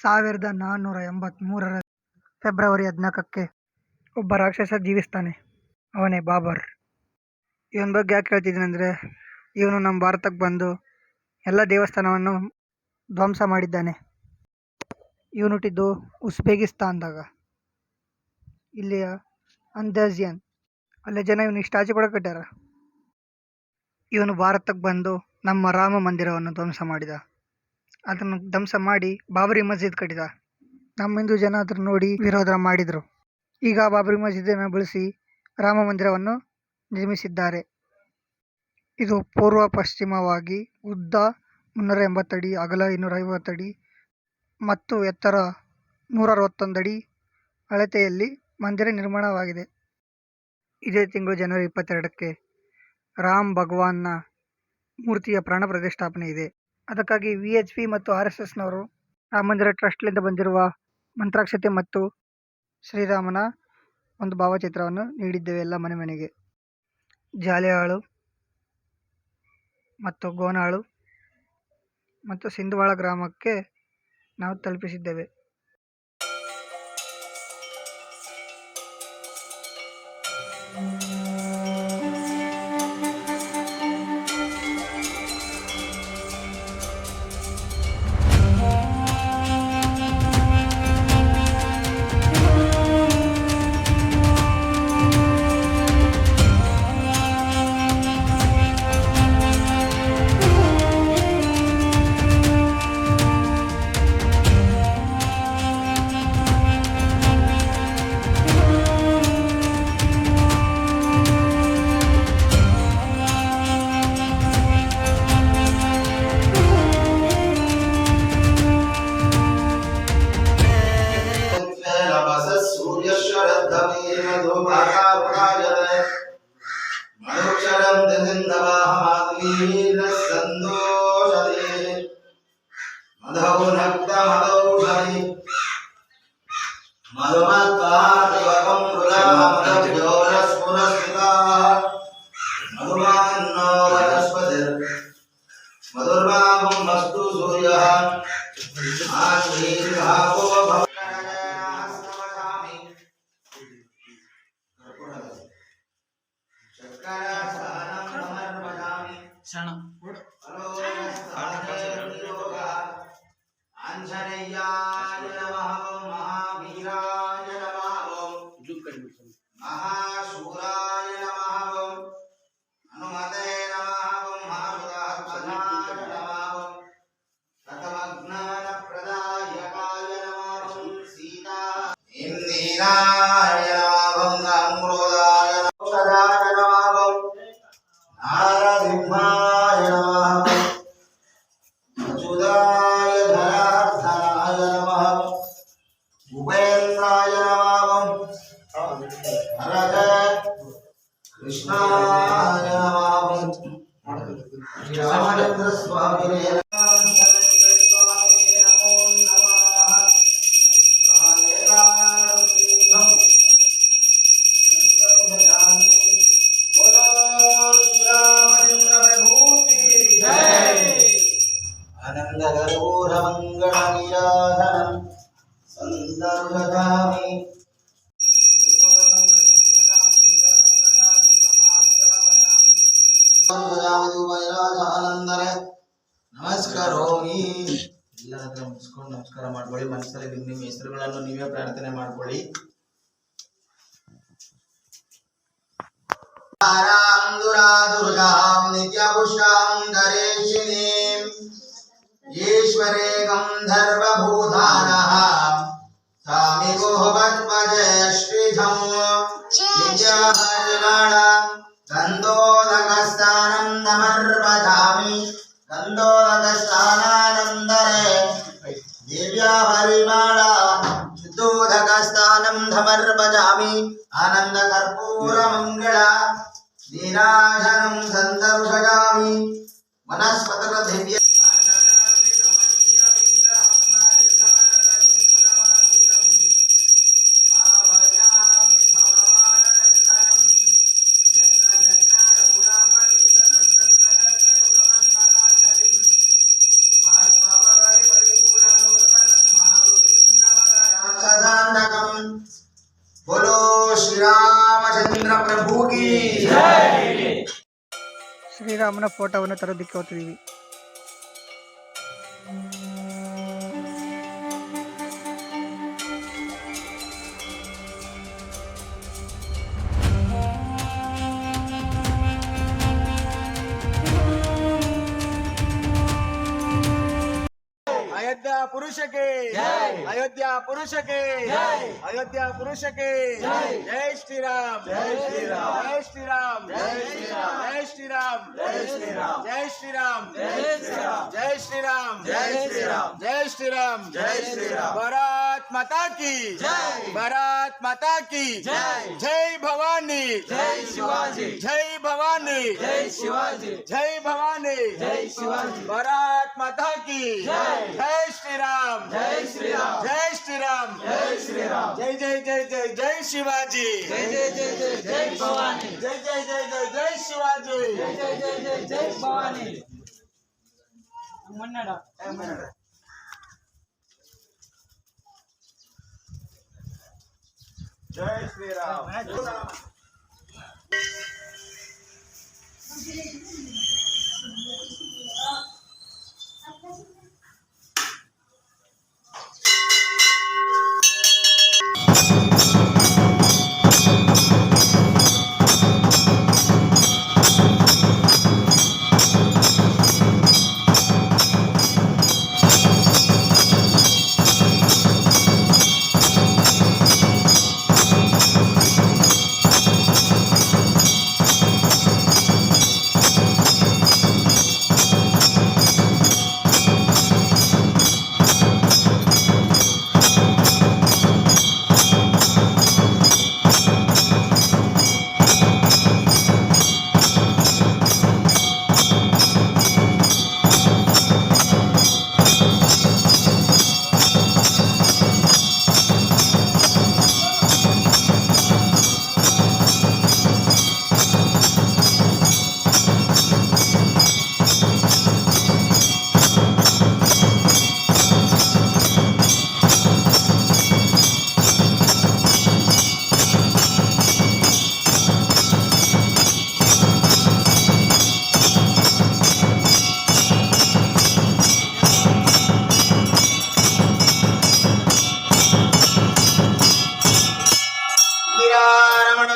1483 February 14ಕ್ಕೆ ಒಬ್ಬ ರಾಕ್ಷಸ ಜೀವಿಸ್ತಾನೆ. ಅವನೇ ಬಾಬರ್. ಇವನ ಬಗ್ಗೆ ಯಾಕೆ ಹೇಳ್ತಿದ್ದೀನಿ ಅಂದರೆ, ಇವನು ನಮ್ಮ ಭಾರತಕ್ಕೆ ಬಂದು ಎಲ್ಲ ದೇವಸ್ಥಾನವನ್ನು ಧ್ವಂಸ ಮಾಡಿದ್ದಾನೆ. ಇವನು ಹುಟ್ಟಿದ್ದು ಉಜ್ಬೇಕಿಸ್ತಾನ್ದಾಗ, ಇಲ್ಲಿಯ ಅಂದಾಜಿಯನ್. ಅಲ್ಲಿ ಜನ ಇವನು ಇಷ್ಟು ಆಚೆ ಕೂಡ ಕಟ್ಟಾರ. ಇವನು ಭಾರತಕ್ಕೆ ಬಂದು ನಮ್ಮ ರಾಮ ಮಂದಿರವನ್ನು ಧ್ವಂಸ ಮಾಡಿದ. ಅದನ್ನು ಧ್ವಂಸ ಮಾಡಿ ಬಾಬರಿ ಮಸ್ಜಿದ್ ಕಟ್ಟಿದ. ನಮ್ಮ ಹಿಂದೂ ಜನ ಅದನ್ನು ನೋಡಿ ವಿರೋಧ ಮಾಡಿದರು. ಈಗ ಬಾಬರಿ ಮಸ್ಜಿದನ್ನು ಬಳಸಿ ರಾಮ ಮಂದಿರವನ್ನು ನಿರ್ಮಿಸಿದ್ದಾರೆ. ಇದು ಪೂರ್ವ ಪಶ್ಚಿಮವಾಗಿ ಉದ್ದ 380 ಅಡಿ, ಅಗಲ 250 ಅಡಿ ಮತ್ತು ಎತ್ತರ 161 ಅಡಿ ಅಳತೆಯಲ್ಲಿ ಮಂದಿರ ನಿರ್ಮಾಣವಾಗಿದೆ. ಇದೇ ತಿಂಗಳು ಜನವರಿ 22ಕ್ಕೆ ರಾಮ್ ಭಗವಾನ್ನ ಮೂರ್ತಿಯ ಪ್ರಾಣ ಪ್ರತಿಷ್ಠಾಪನೆ ಇದೆ. ಅದಕ್ಕಾಗಿ VHP ಮತ್ತು RSSನವರು ರಾಮ ಮಂದಿರ ಟ್ರಸ್ಟ್ಲಿಂದ ಬಂದಿರುವ ಮಂತ್ರಾಕ್ಷತೆ ಮತ್ತು ಶ್ರೀರಾಮನ ಒಂದು ಭಾವಚಿತ್ರವನ್ನು ನೀಡಿದ್ದೇವೆ ಎಲ್ಲ ಮನೆ ಮನೆಗೆ. ಜಾಲಿಹಾಳು ಮತ್ತು ಗೋನಾಳು ಮತ್ತು ಸಿಂಧವಾಳ ಗ್ರಾಮಕ್ಕೆ ನಾವು ತಲುಪಿಸಿದ್ದೇವೆ. ನಮಸ್ಕಾರೋಮಿ. ಎಲ್ಲರ ಮುಗಿಸ್ಕೊಂಡು ನಮಸ್ಕಾರ ಮಾಡ್ಕೊಳ್ಳಿ. ಮನಸ್ಸಲ್ಲಿ ನಿಮ್ಮ ಹೆಸರುಗಳನ್ನು ನೀವೇ ಪ್ರಾರ್ಥನೆ ಮಾಡ್ಕೊಳ್ಳಿ. ಈಶ್ವರೇ ಗಂಧರ್ವಭೂಧಾನಃ ಸ್ವಾಮಿ ಗೋಪದ್ಮಜ ಶ್ರೀಧಂ ವಿದ್ಯಾಹರಿಮಾಣ ಗಂಧೋದಕಸ್ಥಾನಂ ನಮರ್ವದಾಮಿ. ಗಂಧೋದಕಸ್ಥಾನಾನಂದರೇ ದಿವ್ಯಾ ಪರಿಮಾಣ ಶುದ್ಧೋದಕಸ್ಥಾನಂ ಧಮರ್ವಜಾಮಿ. ಆನಂದ ಕರ್ಪೂರ ಮಂಗಳ ನೀರಾಜನಂ ಸಂದರ್ಶಯಾಮಿ. ವನಸ್ಪತಕ ದಿವ್ಯ बोलो श्री रामचंद्र प्रभु की ಶ್ರೀರಾಮನ ಫೋಟೋವನ್ನು ತರೋದಕ್ಕೆ ಹೋಗ್ತಿದ್ದೀವಿ. अयोध्या पुरुष के अयोध्या पुरुष के अयोध्या पुरुष के जय श्री राम जय श्री राम जय श्री राम जय श्री राम जय श्री राम जय श्री राम जय श्री राम जय श्री राम जय श्री राम जय श्री राम जय श्री राम भारत माता की भारत माता की जय भवानी जय शिवाजी जय भवानी जय शिवाजी जय भवानी जय शिवाजी भारत माता की जय श्री राम जय श्री राम जय श्री राम जय श्री राम जय जय जय जय जय शिवाजी जय जय जय जय जय भवानी जय जय जय जय जय शिवाजी जय जय जय जय जय भवानी मन्नड़ जय श्री राम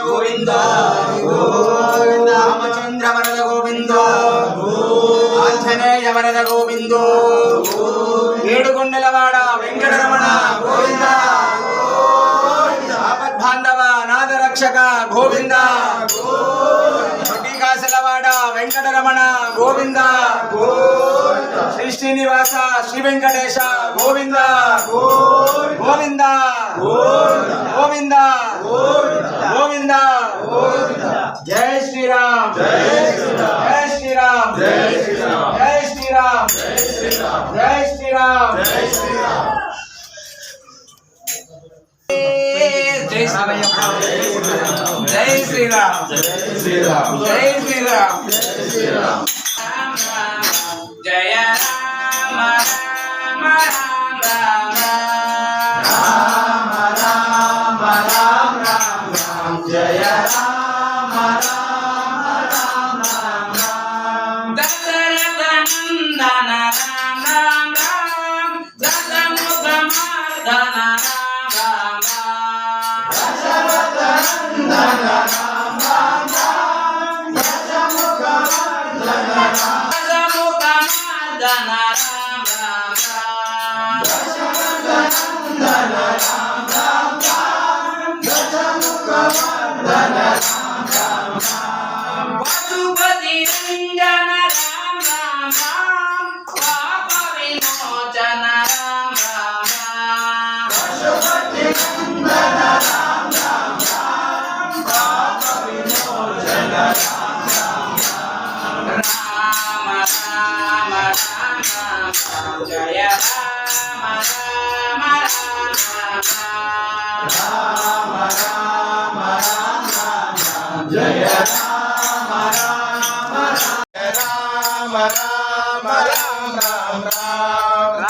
गोविंद गोविंद रामचंद्र वरद गोविंद आंजनेय वरद गोविंद ఏడుకొండలవాడ వెంకటరమణ గోవింద ఆపద్బాంధవ నాదరక్షక గోవింద కాసలవాడ వెంకటరమణ గోవింద శ్రీ శ్రీనివాస శ్రీ వెంకటేశ గోవింద గోవింద గోవింద గోవింద జై శ్రీరామ్ జై శ్రీరామ్ జై శ్రీరామ్ జై శ్రీరామ్ జై శ్రీరామ్ జై శ్రీరామ్ जय श्रीराम जय श्रीराम जय श्रीराम जय श्रीराम जय श्रीराम जय राम राम राम राम राम राम राम राम जय राम राम राम राम दशरथ नंदन राम राम राम दशमुख मर्दन पशुपति रंजन राम राम राम पाप विमोचन राम राम राम पशुपति रंजन राम राम राम पाप विमोचन राम राम राम राम राम राम जय राम राम राम राम राम राम राम जय राम राम राम राम राम राम राम राम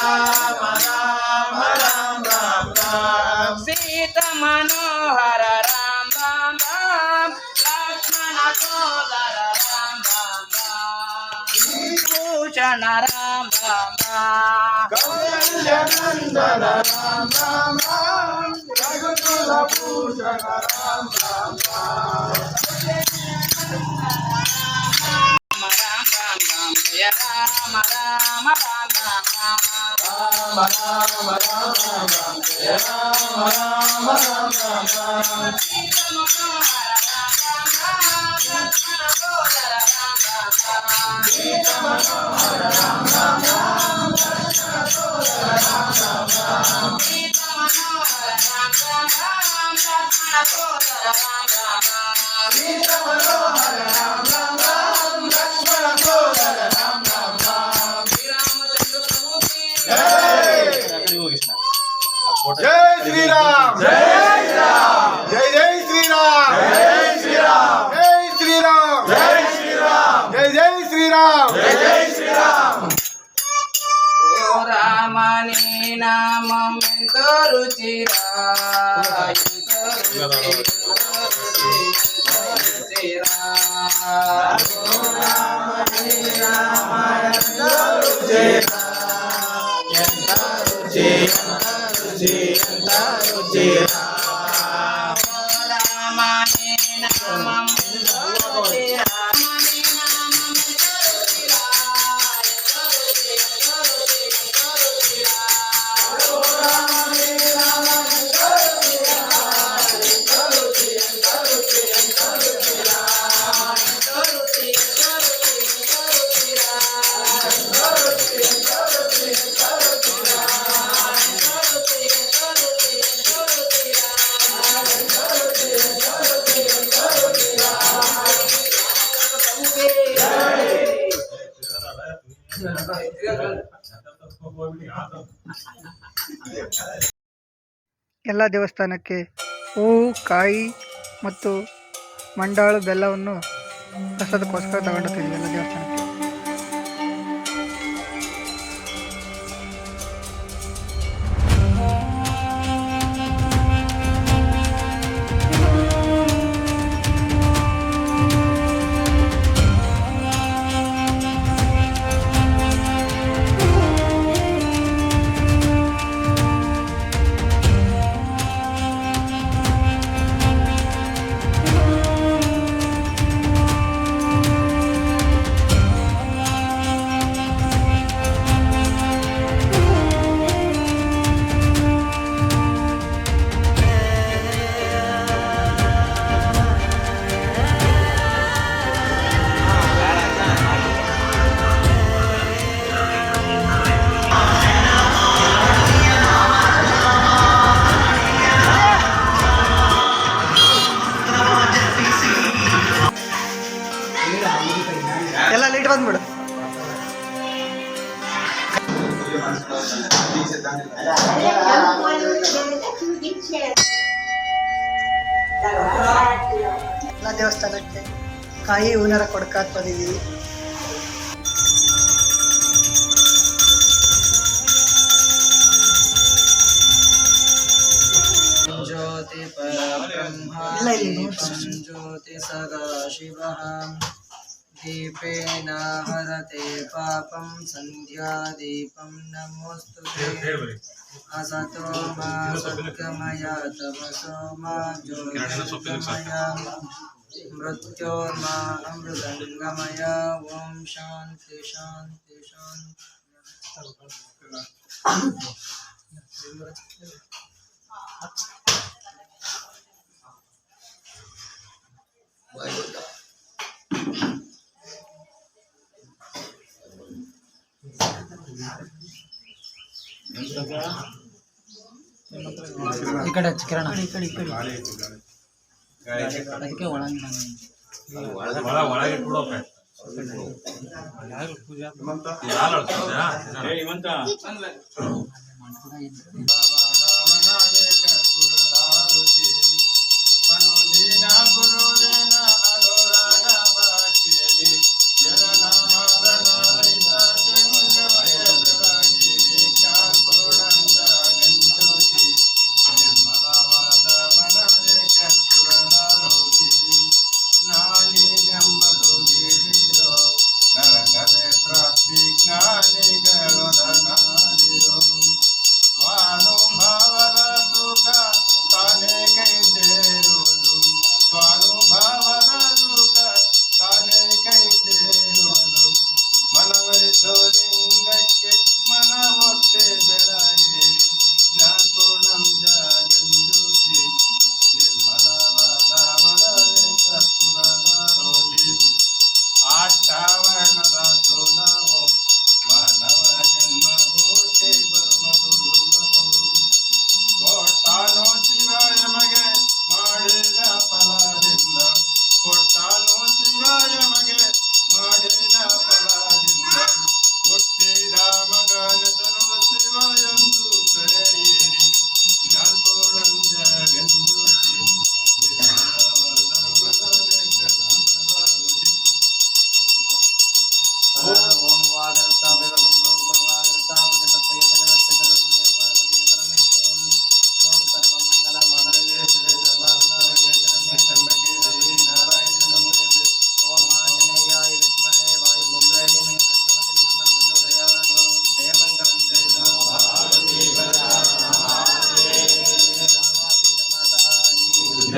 राम राम राम राम राम सीता मनोहर राम राम राम लक्ष्मण सोदर राम राम राम भूषण राम राम राम कौशल्यनंदन राम राम राम रघुकुल भूषण राम राम राम राम राम राम जय राम राम राम राम राम राम राम राम राम जय राम राम राम राम राम सीता मनोहर राम राम राम लक्ष्मण सोदर राम राम राम सीता मनोहर राम राम राम लक्ष्मण सोदर राम राम राम सीता मनोहर राम राम राम लक्ष्मण सोदर राम राम राम सीता मनोहर राम राम राम लक्ष्मण सोदर राम राम राम श्रीरामचंद्र प्रभु की जय श्री राम जय श्री राम जय जय श्री राम जय श्री राम जय श्री राम जय श्री राम जय जय श्री राम जय जय श्री राम ఓ రామని నామం ఎంతో రుచిరా ఎంతో రుచిరా ఓ రామని రామ ఎంత రుచి ఎంత రుచి ఎంత రుచి రామని నామం ఎంతో రుచిరా రామని నామం ఎంతో రుచిరా ಎಲ್ಲ ದೇವಸ್ಥಾನಕ್ಕೆ ಹೂವು ಕಾಯಿ ಮತ್ತು ಮಂಡಾಳು ಬೆಲ್ಲವನ್ನು ಪ್ರಸಾದಕ್ಕೋಸ್ಕರ ತಗೊಂಡೋಗ್ತಿದ್ವಿ ಎಲ್ಲ ದೇವಸ್ಥಾನಕ್ಕೆ. ಎಲ್ಲ ಲೀಟ್ ಬಂದ್ಬಿಡು. ಎಲ್ಲ ದೇವಸ್ಥಾನಕ್ಕೆ ಕಾಯಿ ಹೂನಾರ ಕೊಡ್ಕಾತ್ ಬಂದಿದ್ದೀವಿ. ज्योति परब्रह्म ज्योति सदाशिवः दीपेन हरते पापं संध्यादीपं नमोस्तुते असतो मा सद्गमय तमसो मा ज्योतिर्गमय मृत्योर्मा अमृतङ्गमय ॐ शान्ति शान्ति शान्ति. ఇక్కడ కిరణ ಅದಕ್ಕೆ ಒಳಗೆ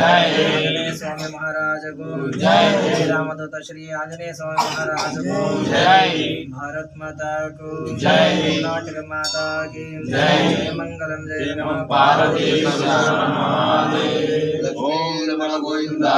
आंजनेय स्वामी महाराज को जय। रामदूत श्री आंजनेय स्वामी महाराज को जय। भारत माता को जय। कर्नाटक माता की जय। मंगलम जय नमः पार्वती। ओम नमः गोविंदा।